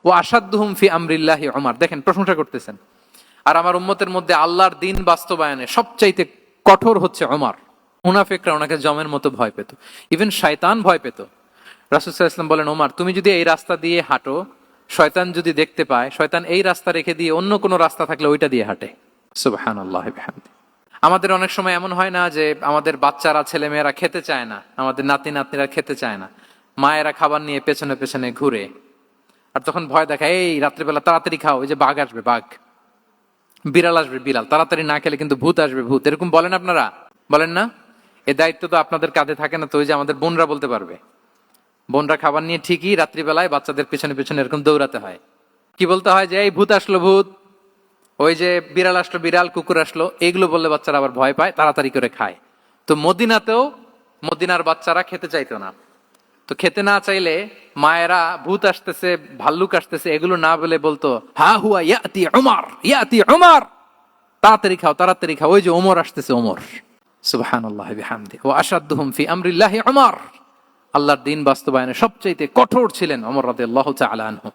ওয়া আশাদ্দুহুম ফি আমরিল্লাহি উমর, দেখেন প্রশংসা করতেছেন। আর আমার উম্মতের মধ্যে আল্লাহর দিন বাস্তবায়নে সবচাইতে কঠোর হচ্ছে ওমর। মুনাফিকরা ওনাকে জমের মতো ভয় পেত, ইভেন শয়তান ভয় পেত। রাসূল সাল্লাল্লাহু আলাইহি ওয়াসাল্লাম বলেন, ওমর তুমি যদি এই রাস্তা দিয়ে হাঁটো, শয়তান যদি দেখতে পায়, শয়তান এই রাস্তা রেখে দিয়ে অন্য কোনো রাস্তা থাকলে ওইটা দিয়ে হাঁটে। সুবহানাল্লাহি ওয়া বিহামদিহি। আমাদের অনেক সময় এমন হয় না যে আমাদের বাচ্চারা, ছেলে মেয়েরা খেতে চায় না, আমাদের নাতি নাতনিরা খেতে চায় না, মায়েরা খাবার নিয়ে পেছনে পেছনে ঘুরে, আর তখন ভয় দেখায়, এই রাত্রিবেলা তাড়াতাড়ি খাও, ওই যে বাঘ আসবে বাঘ, বিড়াল আসবে বিড়াল, তাড়াতাড়ি না খেলে কিন্তু ভূত আসবে ভূত, এরকম বলেন আপনারা? বলেন না? এ দায়িত্ব তো আপনাদের কাঁধে থাকে না? তো ওই যে আমাদের বোনরা বলতে পারবে, বোনরা খাবার নিয়ে ঠিকই রাত্রিবেলায় বাচ্চাদের পেছনে পেছনে এরকম দৌড়াতে হয়। কি বলতে হয়? যে এই ভূত আসলো ভূত, ওই যে বিড়াল আসলো বিড়াল, কুকুর আসলো, এগুলো বললে বাচ্চারা আবার ভয় পায়, তাড়াতাড়ি করে খায়। তো মদিনাতেও মদিনার বাচ্চারা খেতে চাইতো না। তো খেতে না চাইলে মায়েরা ভূত আসতেছে, ভাল্লুক আসতেছে, এগুলো না বলে বলতো, হা হুয়া ইয়াতি উমর, ইয়াতি উমর, তাড়াতাড়ি খাও তাড়াতাড়ি খাও, ওই যে ওমর আসতেছে ওমর। সুবহানাল্লাহি বিহামদিহি ওয়া আশাদ্দুহুম ফি আমরিল্লাহি উমর। আল্লাহর দিন বাস্তবায়নে সবচাইতে কঠোর ছিলেন ওমর রাদিয়াল্লাহু তাআলা আনহু।